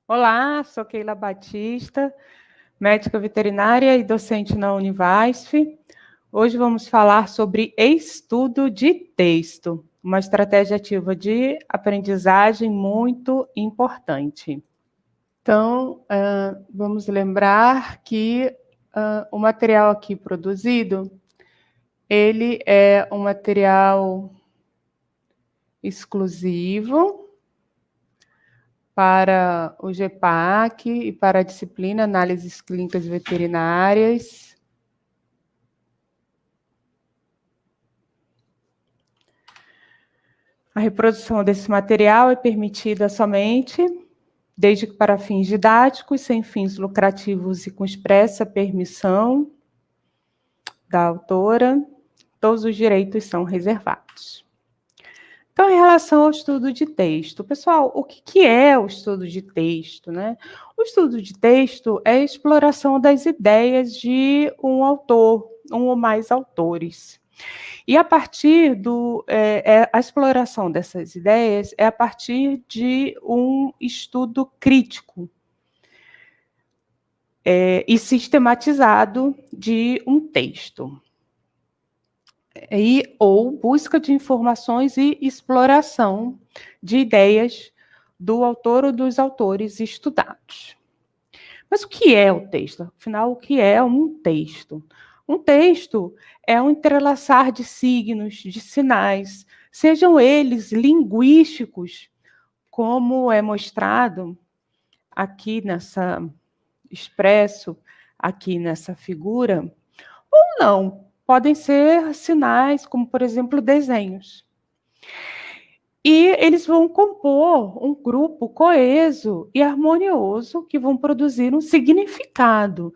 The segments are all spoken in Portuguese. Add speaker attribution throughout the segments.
Speaker 1: Olá, sou Keila Batista, médica veterinária e docente na Univasf. Hoje vamos falar sobre estudo de texto, uma estratégia ativa de aprendizagem muito importante. Então, vamos lembrar que o material aqui produzido, ele é um material exclusivo para o GEPAC e para a disciplina Análises Clínicas Veterinárias. A reprodução desse material é permitida somente, desde que para fins didáticos, sem fins lucrativos e com expressa permissão da autora, todos os direitos são reservados. Então, em relação ao estudo de texto, pessoal, o que é o estudo de texto, né? O estudo de texto é a exploração das ideias de um autor, um ou mais autores. E a partir a exploração dessas ideias é a partir de um estudo crítico e sistematizado de um texto. Ou busca de informações e exploração de ideias do autor ou dos autores estudados. Mas o que é o texto? Afinal, o que é um texto? Um texto é um entrelaçar de signos, de sinais, sejam eles linguísticos, como é mostrado aqui expresso aqui nessa figura, ou não. Podem ser sinais, como, por exemplo, desenhos. E eles vão compor um grupo coeso e harmonioso que vão produzir um significado.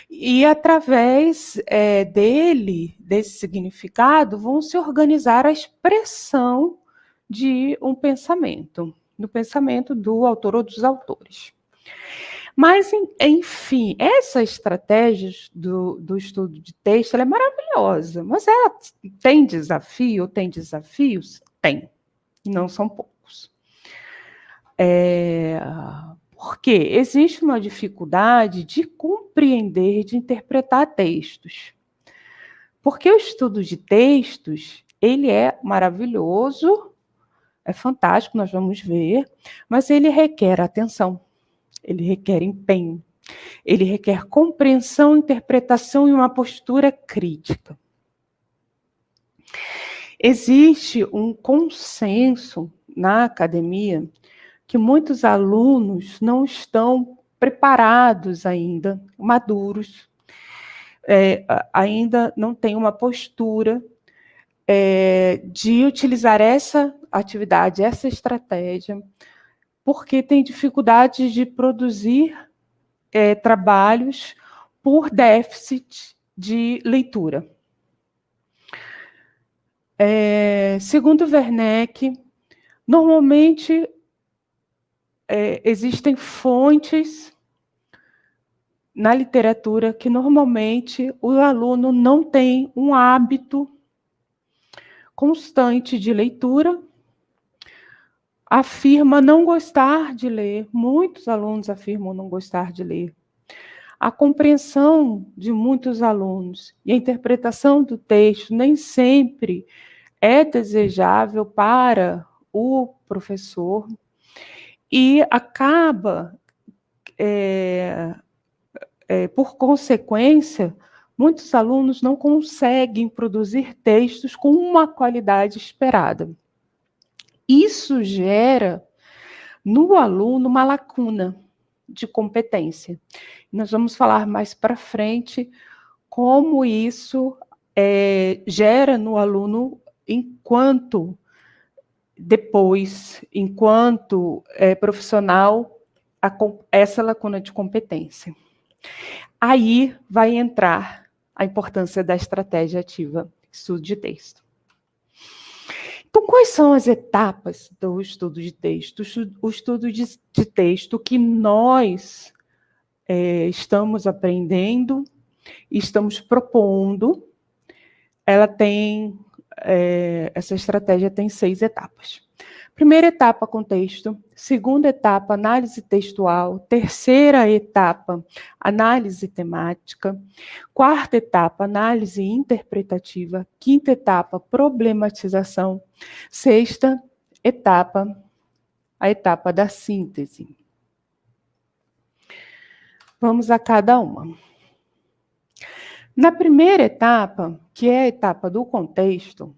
Speaker 1: E, através desse significado, vão se organizar a expressão de um pensamento, do pensamento do autor ou dos autores. Mas, enfim, essa estratégia do estudo de texto ela é maravilhosa, mas ela tem desafio? Tem desafios? Tem, não são poucos. Porque existe uma dificuldade de compreender, de interpretar textos. Porque o estudo de textos, ele é maravilhoso, é fantástico, nós vamos ver, mas ele requer atenção. Ele requer empenho, ele requer compreensão, interpretação e uma postura crítica. Existe um consenso na academia que muitos alunos não estão preparados ainda, maduros, ainda não têm uma postura de utilizar essa atividade, essa estratégia, porque tem dificuldade de produzir trabalhos por déficit de leitura. Segundo Werneck, normalmente existem fontes na literatura que normalmente o aluno não tem um hábito constante de leitura, afirma não gostar de ler, muitos alunos afirmam não gostar de ler. A compreensão de muitos alunos e a interpretação do texto nem sempre é desejável para o professor e acaba, por consequência, muitos alunos não conseguem produzir textos com uma qualidade esperada. Isso gera no aluno uma lacuna de competência. Nós vamos falar mais para frente como isso gera no aluno enquanto profissional, essa lacuna de competência. Aí vai entrar a importância da estratégia ativa, estudo de texto. Então, quais são as etapas do estudo de texto? O estudo de texto que nós estamos aprendendo, estamos propondo, essa estratégia tem 6 etapas. Primeira etapa, contexto. Segunda etapa, análise textual. Terceira etapa, análise temática. Quarta etapa, análise interpretativa. Quinta etapa, problematização. Sexta etapa, a etapa da síntese. Vamos a cada uma. Na primeira etapa, que é a etapa do contexto,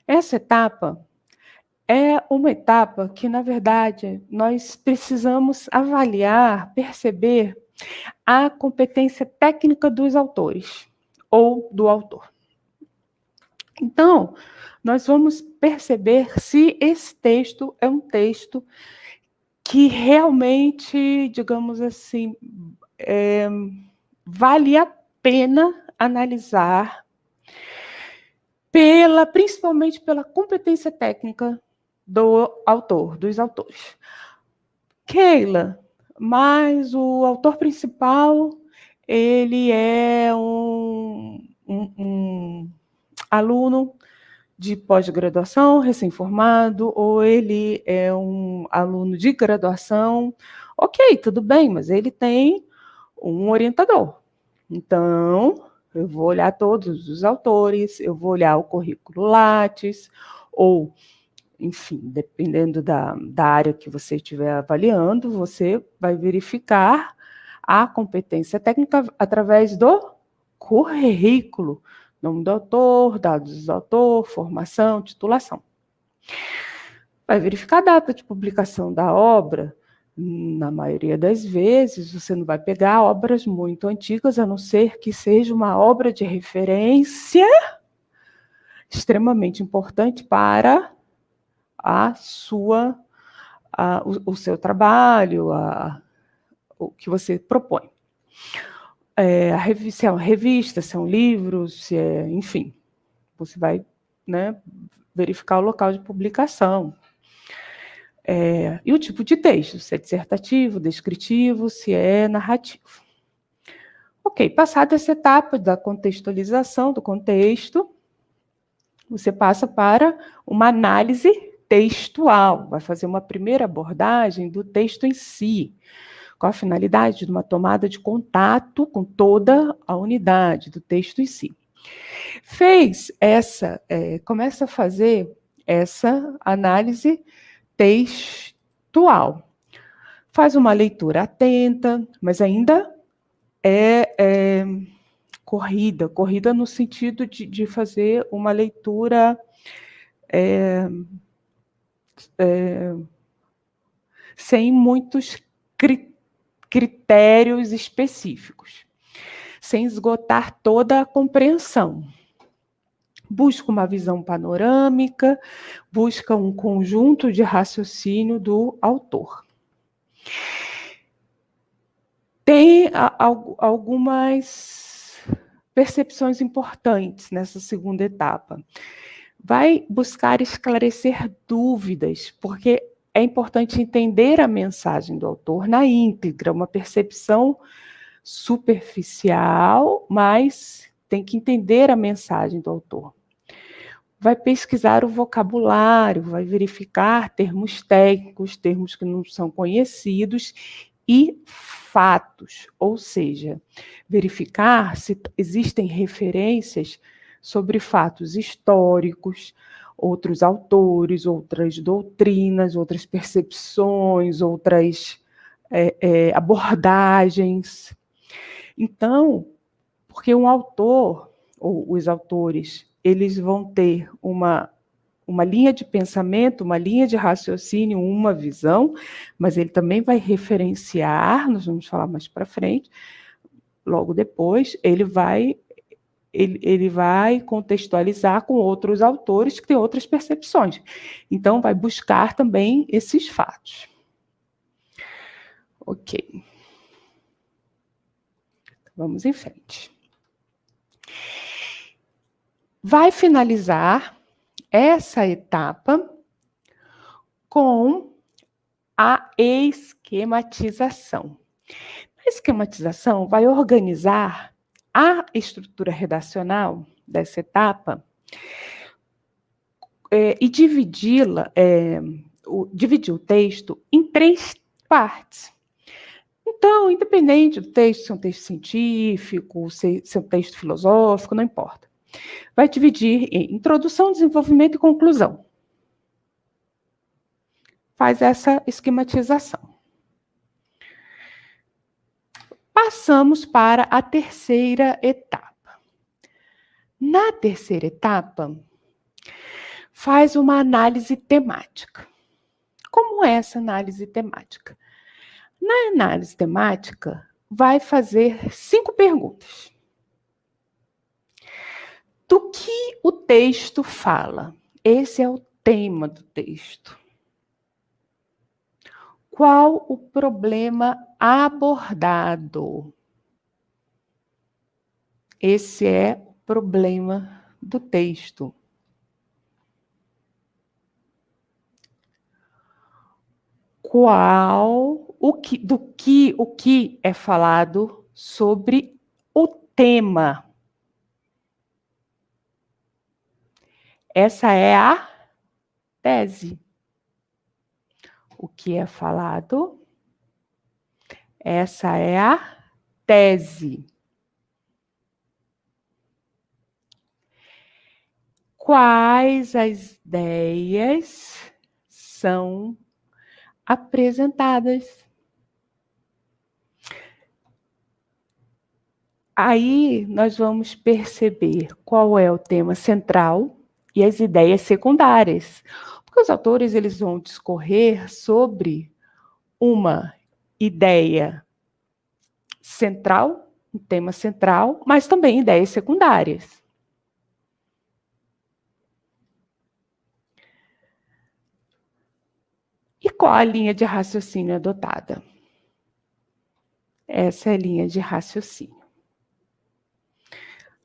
Speaker 1: essa etapa é uma etapa que, na verdade, nós precisamos avaliar, perceber a competência técnica dos autores ou do autor. Então, nós vamos perceber se esse texto é um texto que realmente, digamos assim, vale a pena analisar principalmente pela competência técnica do autor, dos autores. Keila, mas o autor principal, ele é um aluno de pós-graduação, recém-formado, ou ele é um aluno de graduação. Ok, tudo bem, mas ele tem um orientador. Então, eu vou olhar todos os autores, eu vou olhar o currículo Lattes, ou, enfim, dependendo da área que você estiver avaliando, você vai verificar a competência técnica através do currículo. Nome do autor, dados do autor, formação, titulação. Vai verificar a data de publicação da obra. Na maioria das vezes, você não vai pegar obras muito antigas, a não ser que seja uma obra de referência extremamente importante para o seu trabalho, o que você propõe. Se é uma revista, se é um livro, enfim, você vai, né, verificar o local de publicação. E o tipo de texto, se é dissertativo, descritivo, se é narrativo. Ok, passada essa etapa da contextualização do contexto, você passa para uma análise textual, vai fazer uma primeira abordagem do texto em si, com a finalidade de uma tomada de contato com toda a unidade do texto em si. Começa a fazer essa análise textual. Faz uma leitura atenta, mas ainda é corrida no sentido de fazer uma leitura sem muitos critérios específicos, sem esgotar toda a compreensão. Busca uma visão panorâmica, busca um conjunto de raciocínio do autor. Tem algumas percepções importantes nessa segunda etapa. Vai buscar esclarecer dúvidas, porque é importante entender a mensagem do autor na íntegra, uma percepção superficial, mas tem que entender a mensagem do autor. Vai pesquisar o vocabulário, vai verificar termos técnicos, termos que não são conhecidos e fatos, ou seja, verificar se existem referências sobre fatos históricos, outros autores, outras doutrinas, outras percepções, outras abordagens. Então, porque um autor, ou os autores, eles vão ter uma linha de pensamento, uma linha de raciocínio, uma visão, mas ele também vai referenciar, nós vamos falar mais para frente, logo depois, ele vai contextualizar com outros autores que têm outras percepções. Então, vai buscar também esses fatos. Ok. Vamos em frente. Vai finalizar essa etapa com a esquematização. A esquematização vai organizar a estrutura redacional dessa etapa e dividir o texto em 3 partes. Então, independente do texto, se é um texto científico, se é um texto filosófico, não importa. Vai dividir em introdução, desenvolvimento e conclusão. Faz essa esquematização. Passamos para a terceira etapa. Na terceira etapa, faz uma análise temática. Como é essa análise temática? Na análise temática, vai fazer 5 perguntas. Do que o texto fala? Esse é o tema do texto. Qual o problema abordado? Esse é o problema do texto. O que é falado sobre o tema? Essa é a tese. O que é falado? Essa é a tese. Quais as ideias são apresentadas? Aí nós vamos perceber qual é o tema central e as ideias secundárias. Porque os autores eles vão discorrer sobre uma ideia central, um tema central, mas também ideias secundárias. E qual a linha de raciocínio adotada? Essa é a linha de raciocínio.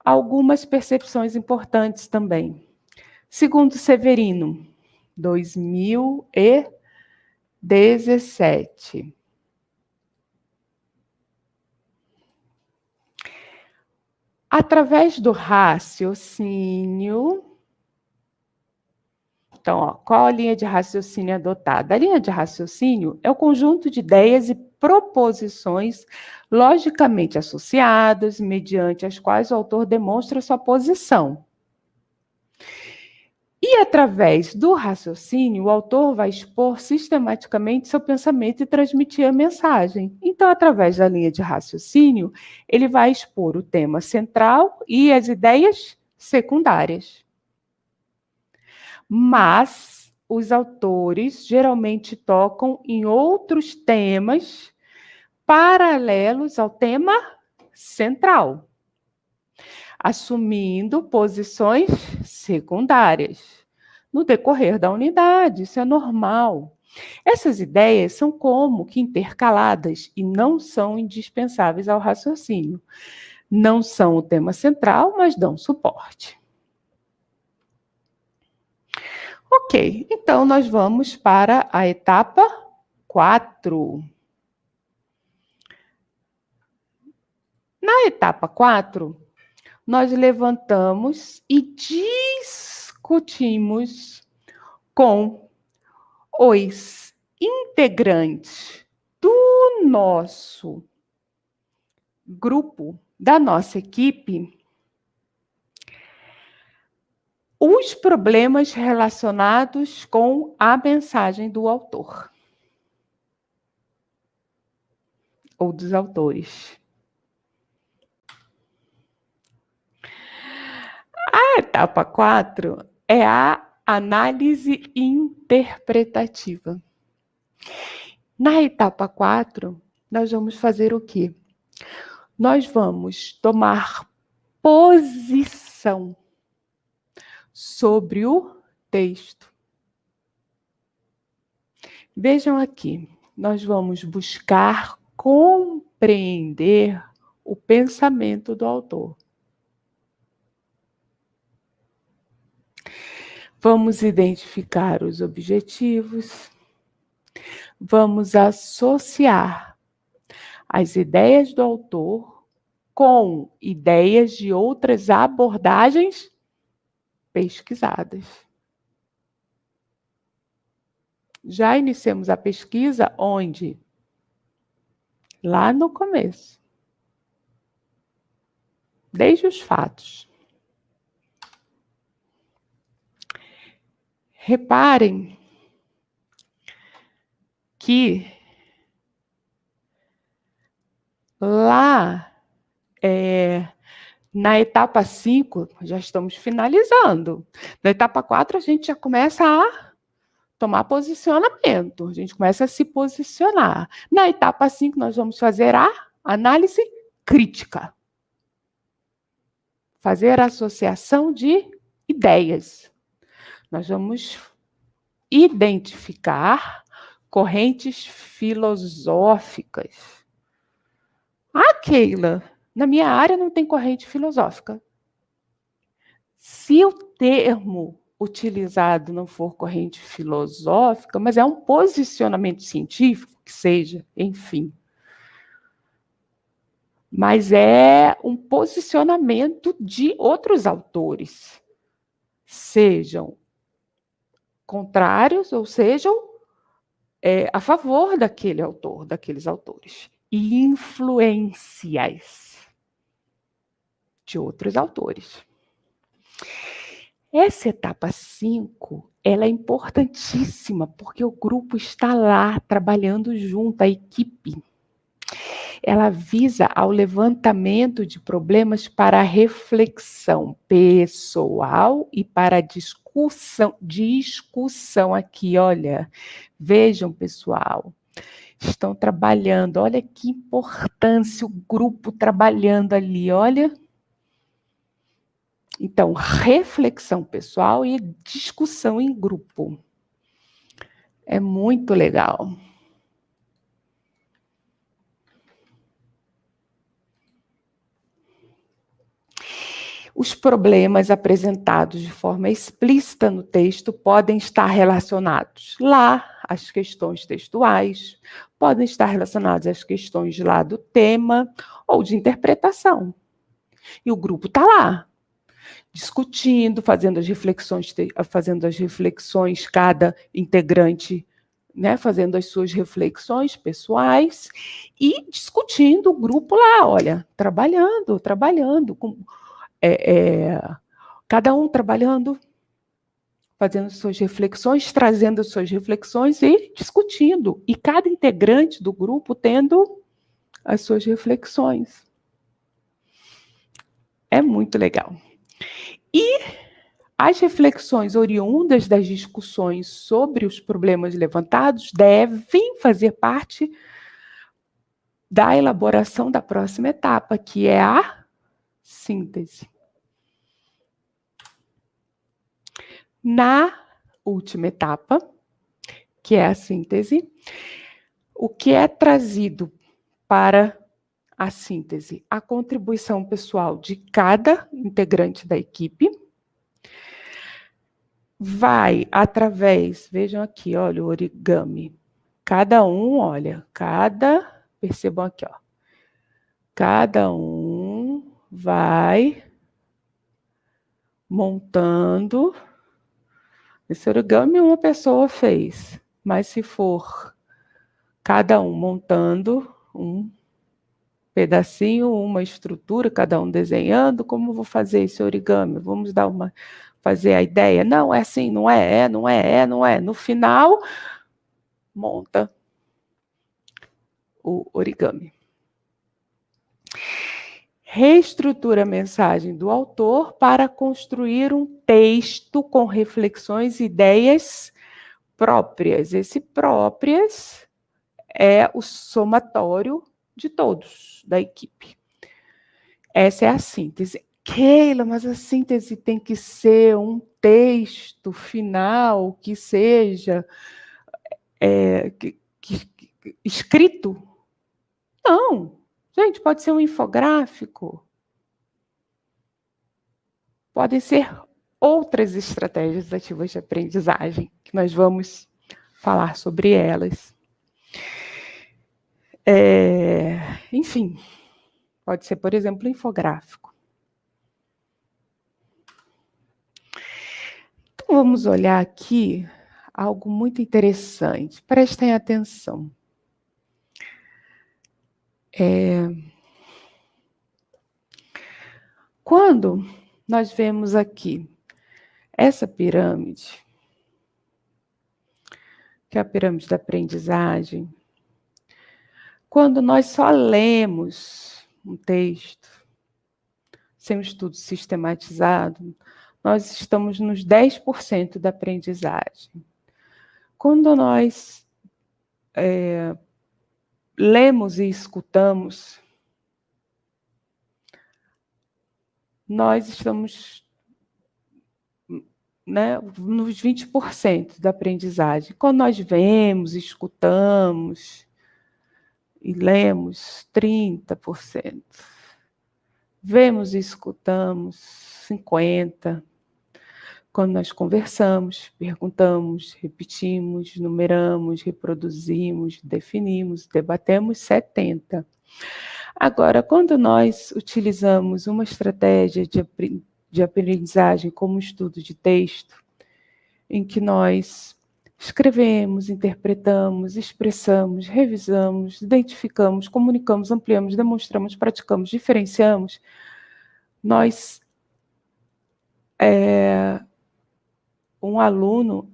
Speaker 1: Algumas percepções importantes também. Segundo Severino, 2017. Através do raciocínio. Então, qual a linha de raciocínio adotada? A linha de raciocínio é o conjunto de ideias e proposições logicamente associadas, mediante as quais o autor demonstra sua posição. E, através do raciocínio, o autor vai expor sistematicamente seu pensamento e transmitir a mensagem. Então, através da linha de raciocínio, ele vai expor o tema central e as ideias secundárias. Mas os autores geralmente tocam em outros temas paralelos ao tema central, assumindo posições secundárias no decorrer da unidade. Isso é normal. Essas ideias são como que intercaladas e não são indispensáveis ao raciocínio. Não são o tema central, mas dão suporte. Ok, então nós vamos para a etapa 4. Na etapa 4, nós levantamos e discutimos com os integrantes do nosso grupo, da nossa equipe, os problemas relacionados com a mensagem do autor ou dos autores. A etapa 4 é a análise interpretativa. Na etapa 4, nós vamos fazer o quê? Nós vamos tomar posição sobre o texto. Vejam aqui, nós vamos buscar compreender o pensamento do autor. Vamos identificar os objetivos, vamos associar as ideias do autor com ideias de outras abordagens pesquisadas. Já iniciamos a pesquisa onde? Lá no começo. Desde os fatos. Reparem que lá na etapa 5, já estamos finalizando. Na etapa 4, a gente já começa a tomar posicionamento, a gente começa a se posicionar. Na etapa 5, nós vamos fazer a análise crítica. Fazer a associação de ideias. Nós vamos identificar correntes filosóficas. Ah, Keila, na minha área não tem corrente filosófica. Se o termo utilizado não for corrente filosófica, mas é um posicionamento científico, que seja, enfim. Mas é um posicionamento de outros autores, sejam contrários ou sejam a favor daquele autor, daqueles autores. E influências de outros autores. Essa etapa 5, ela é importantíssima, porque o grupo está lá, trabalhando junto, a equipe. Ela visa ao levantamento de problemas para reflexão pessoal e para discussão aqui, olha. Vejam, pessoal, estão trabalhando, olha que importância o grupo trabalhando ali, olha. Então, reflexão pessoal e discussão em grupo. É muito legal. Os problemas apresentados de forma explícita no texto podem estar relacionados lá às questões textuais, podem estar relacionados às questões lá do tema ou de interpretação. E o grupo está lá, discutindo, fazendo as reflexões, cada integrante, né, fazendo as suas reflexões pessoais e discutindo o grupo lá, olha, trabalhando, com cada um trabalhando, fazendo suas reflexões, trazendo suas reflexões e discutindo. E cada integrante do grupo tendo as suas reflexões. É muito legal. E as reflexões oriundas das discussões sobre os problemas levantados devem fazer parte da elaboração da próxima etapa, que é a síntese. Na última etapa, que é a síntese, o que é trazido para a síntese? A contribuição pessoal de cada integrante da equipe vai através, vejam aqui, olha o origami, cada um, olha, percebam aqui, ó, cada um vai montando. Esse origami uma pessoa fez, mas se for cada um montando um pedacinho, uma estrutura, cada um desenhando, como vou fazer esse origami? Vamos fazer a ideia? Não, é assim, não é, não é. No final, monta o origami. Reestrutura a mensagem do autor para construir um texto com reflexões e ideias próprias. Esse próprias é o somatório de todos da equipe. Essa é a síntese. Keila, mas a síntese tem que ser um texto final que seja escrito? Não. Gente, pode ser um infográfico. Podem ser outras estratégias ativas de aprendizagem, que nós vamos falar sobre elas. Enfim, pode ser, por exemplo, infográfico. Então, vamos olhar aqui algo muito interessante. Prestem atenção. Quando nós vemos aqui essa pirâmide, que é a pirâmide da aprendizagem, quando nós só lemos um texto, sem um estudo sistematizado, nós estamos nos 10% da aprendizagem. Quando nós lemos e escutamos, nós estamos, né, nos 20% da aprendizagem. Quando nós vemos, escutamos e lemos, 30%. Vemos e escutamos, 50%. Quando nós conversamos, perguntamos, repetimos, numeramos, reproduzimos, definimos, debatemos, 70%. Agora, quando nós utilizamos uma estratégia de aprendizagem como estudo de texto, em que nós escrevemos, interpretamos, expressamos, revisamos, identificamos, comunicamos, ampliamos, demonstramos, praticamos, diferenciamos, um aluno,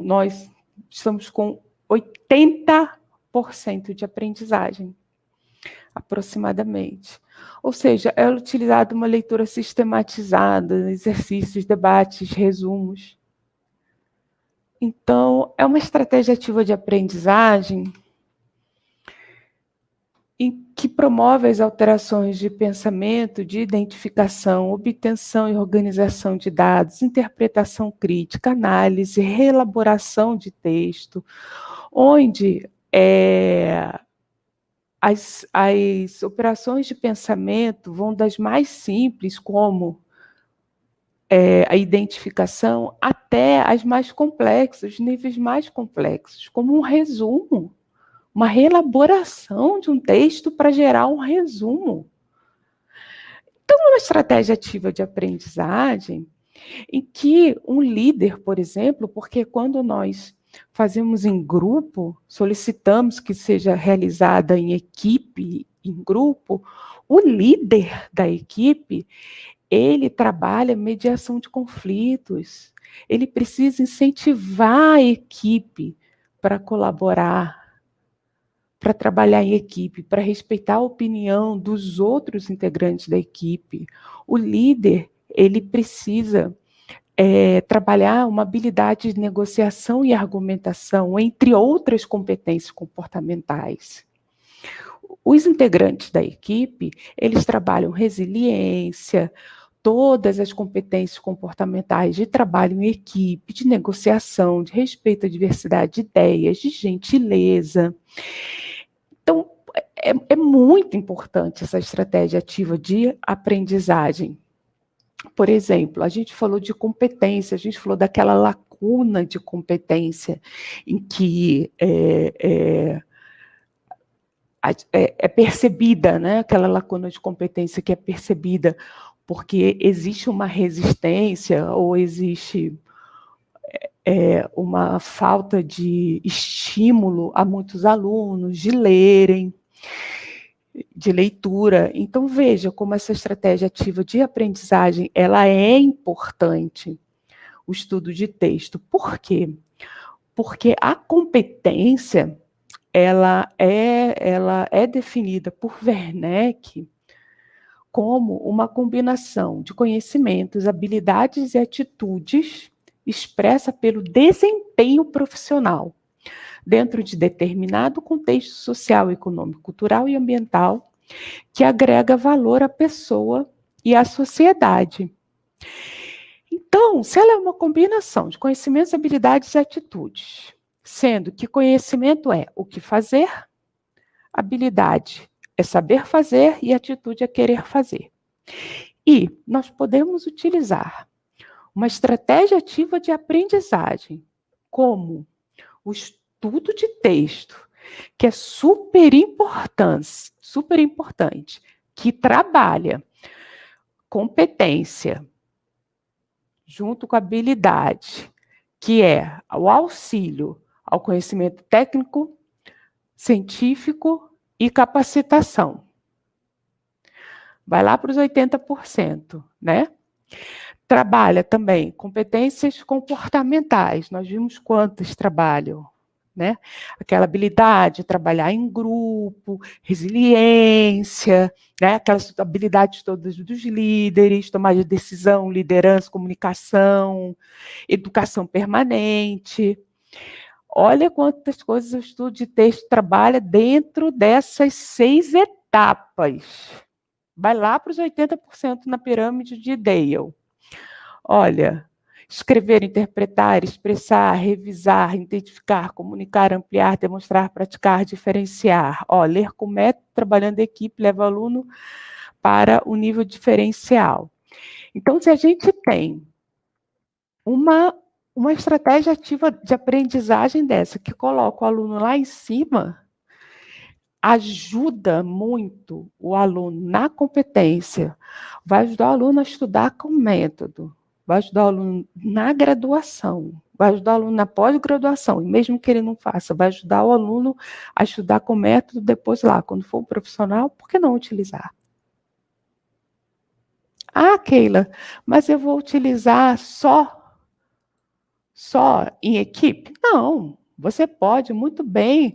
Speaker 1: nós estamos com 80% de aprendizagem, aproximadamente. Ou seja, é utilizada uma leitura sistematizada, exercícios, debates, resumos. Então, é uma estratégia ativa de aprendizagem que promove as alterações de pensamento, de identificação, obtenção e organização de dados, interpretação crítica, análise, reelaboração de texto, onde as operações de pensamento vão das mais simples, como a identificação, até as mais complexas, os níveis mais complexos, como um resumo, uma reelaboração de um texto para gerar um resumo. Então, é uma estratégia ativa de aprendizagem em que um líder, por exemplo, porque quando nós fazemos em grupo, solicitamos que seja realizada em equipe, em grupo, o líder da equipe, ele trabalha mediação de conflitos, ele precisa incentivar a equipe para colaborar, para trabalhar em equipe, para respeitar a opinião dos outros integrantes da equipe. O líder, ele precisa trabalhar uma habilidade de negociação e argumentação, entre outras competências comportamentais. Os integrantes da equipe, eles trabalham resiliência, todas as competências comportamentais de trabalho em equipe, de negociação, de respeito à diversidade de ideias, de gentileza. Então, é muito importante essa estratégia ativa de aprendizagem. Por exemplo, a gente falou de competência, a gente falou daquela lacuna de competência em que é percebida, né? Aquela lacuna de competência que é percebida porque existe uma resistência ou existe uma falta de estímulo a muitos alunos de lerem, de leitura. Então, veja como essa estratégia ativa de aprendizagem, ela é importante, o estudo de texto. Por quê? Porque a competência, ela é definida por Werneck como uma combinação de conhecimentos, habilidades e atitudes expressa pelo desempenho profissional dentro de determinado contexto social, econômico, cultural e ambiental, que agrega valor à pessoa e à sociedade. Então, se ela é uma combinação de conhecimentos, habilidades e atitudes, sendo que conhecimento é o que fazer, habilidade é saber fazer e atitude é querer fazer. E nós podemos utilizar uma estratégia ativa de aprendizagem, como o estudo de texto, que é super importante, que trabalha competência junto com habilidade, que é o auxílio ao conhecimento técnico, científico e capacitação. Vai lá para os 80%, né? Trabalha também competências comportamentais. Nós vimos quantas trabalham, né? Aquela habilidade de trabalhar em grupo, resiliência, né? Aquelas habilidades todas dos líderes, tomar de decisão, liderança, comunicação, educação permanente. Olha quantas coisas o estudo de texto trabalha dentro dessas 6 etapas. Vai lá para os 80% na pirâmide de Dale. Olha, escrever, interpretar, expressar, revisar, identificar, comunicar, ampliar, demonstrar, praticar, diferenciar. Ó, ler com método, trabalhando em equipe, leva o aluno para o nível diferencial. Então, se a gente tem uma estratégia ativa de aprendizagem dessa, que coloca o aluno lá em cima, ajuda muito o aluno na competência, vai ajudar o aluno a estudar com método, vai ajudar o aluno na graduação, vai ajudar o aluno na pós-graduação, e mesmo que ele não faça, vai ajudar o aluno a estudar com método depois lá, quando for um profissional, por que não utilizar? Ah, Keila, mas eu vou utilizar só em equipe? Não, você pode muito bem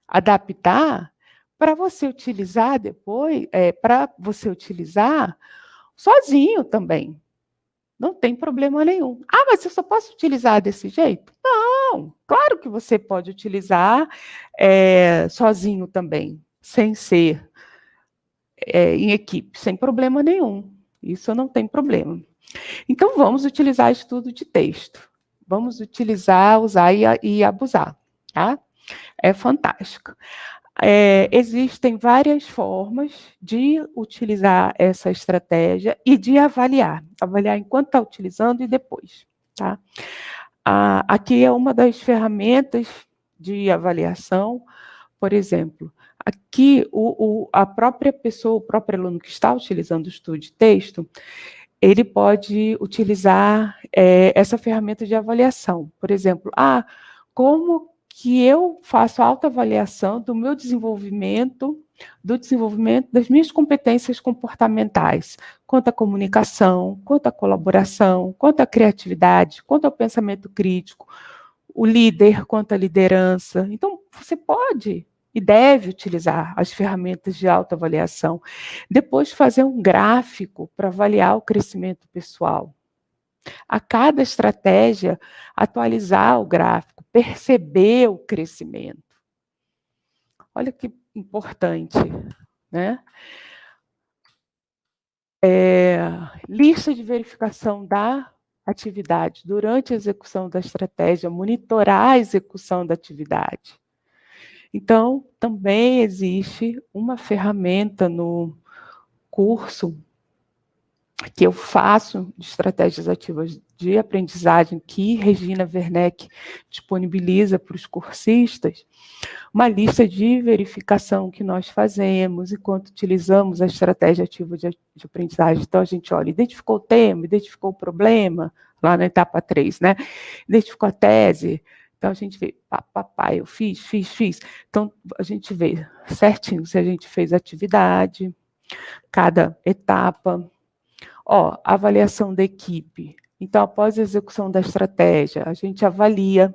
Speaker 1: adaptar para você utilizar depois, para você utilizar sozinho também. Não tem problema nenhum. Ah, mas eu só posso utilizar desse jeito? Não, claro que você pode utilizar sozinho também, sem ser em equipe, sem problema nenhum. Isso não tem problema. Então, vamos utilizar estudo de texto. Vamos utilizar, usar e abusar, tá? É fantástico. Existem várias formas de utilizar essa estratégia e de avaliar. Avaliar enquanto está utilizando e depois, tá? Aqui é uma das ferramentas de avaliação, por exemplo, aqui a própria pessoa, o próprio aluno que está utilizando o estudo de texto, ele pode utilizar essa ferramenta de avaliação. Por exemplo, como que eu faço a autoavaliação do meu desenvolvimento, das minhas competências comportamentais, quanto à comunicação, quanto à colaboração, quanto à criatividade, quanto ao pensamento crítico, o líder, quanto à liderança. Então, você pode e deve utilizar as ferramentas de autoavaliação. Depois, fazer um gráfico para avaliar o crescimento pessoal. A cada estratégia, atualizar o gráfico, perceber o crescimento. Olha que importante, né? Lista de verificação da atividade durante a execução da estratégia, monitorar a execução da atividade. Então, também existe uma ferramenta no curso que eu faço de estratégias ativas de aprendizagem que Regina Werneck disponibiliza para os cursistas, uma lista de verificação que nós fazemos enquanto utilizamos a estratégia ativa de aprendizagem. Então, a gente olha, identificou o tema, identificou o problema, lá na etapa 3, né? Identificou a tese. Então, a gente vê, eu fiz. Então, a gente vê certinho se a gente fez atividade, cada etapa. Avaliação da equipe. Então, após a execução da estratégia, a gente avalia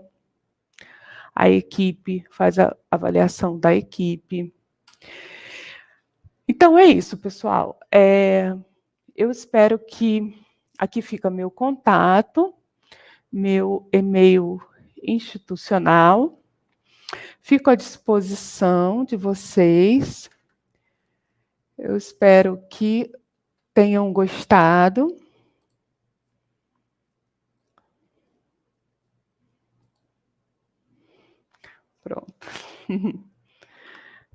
Speaker 1: a equipe, faz a avaliação da equipe. Então, é isso, pessoal. Eu espero que... Aqui fica meu contato, meu e-mail institucional. Fico à disposição de vocês. Eu espero que tenham gostado. Pronto.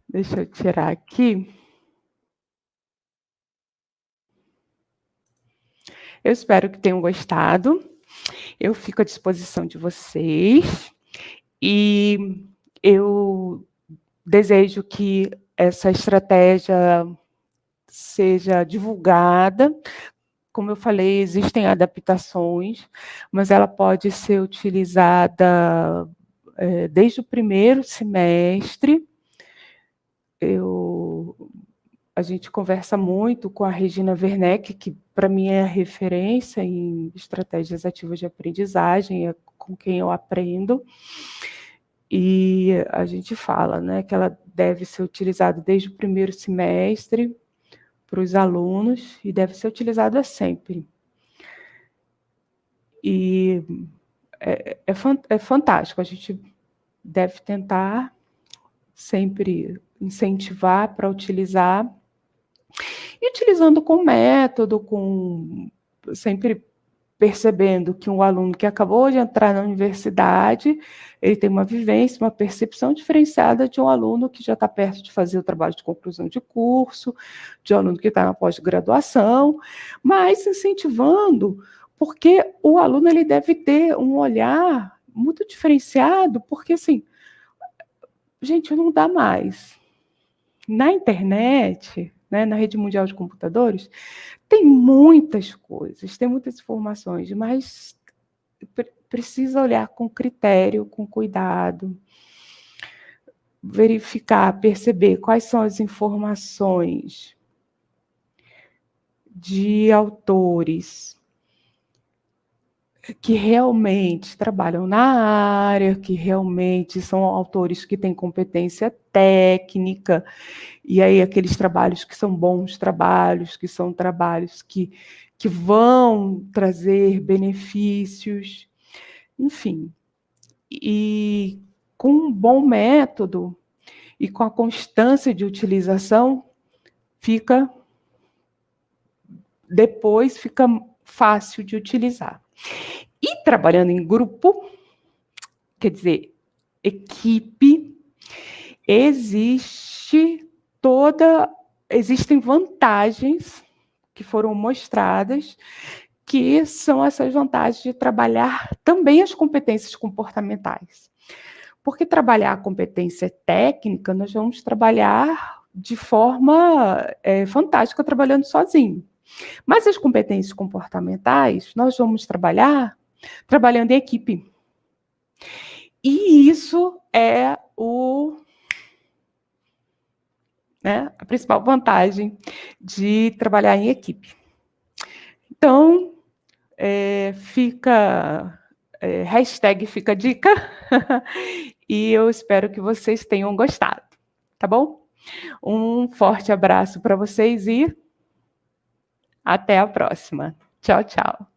Speaker 1: Deixa eu tirar aqui. Eu espero que tenham gostado. Eu fico à disposição de vocês. E eu desejo que essa estratégia seja divulgada. como eu falei, existem adaptações, mas ela pode ser utilizada desde o primeiro semestre. A gente conversa muito com a Regina Werneck, que para mim é a referência em estratégias ativas de aprendizagem, é com quem eu aprendo, e a gente fala, né, que ela deve ser utilizada desde o primeiro semestre para os alunos e deve ser utilizada sempre. E é fantástico, a gente deve tentar sempre incentivar para utilizar, e utilizando com método, sempre percebendo que um aluno que acabou de entrar na universidade, ele tem uma vivência, uma percepção diferenciada de um aluno que já está perto de fazer o trabalho de conclusão de curso, de um aluno que está na pós-graduação, mas incentivando, porque o aluno ele deve ter um olhar muito diferenciado, porque, assim, gente, não dá mais. Na internet, né, na rede mundial de computadores, tem muitas coisas, tem muitas informações, mas precisa olhar com critério, com cuidado, verificar, perceber quais são as informações de autores que realmente trabalham na área, que realmente são autores que têm competência técnica, e aí aqueles trabalhos que são bons trabalhos, que são trabalhos que vão trazer benefícios, enfim. E com um bom método e com a constância de utilização, depois fica fácil de utilizar. E trabalhando em grupo, quer dizer, equipe, existem vantagens que foram mostradas, que são essas vantagens de trabalhar também as competências comportamentais. Porque trabalhar a competência técnica, nós vamos trabalhar de forma fantástica, trabalhando sozinho. Mas as competências comportamentais, nós vamos trabalhar trabalhando em equipe. E isso é a principal vantagem de trabalhar em equipe. Então, fica a dica, e eu espero que vocês tenham gostado, tá bom? Um forte abraço para vocês e até a próxima. Tchau, tchau.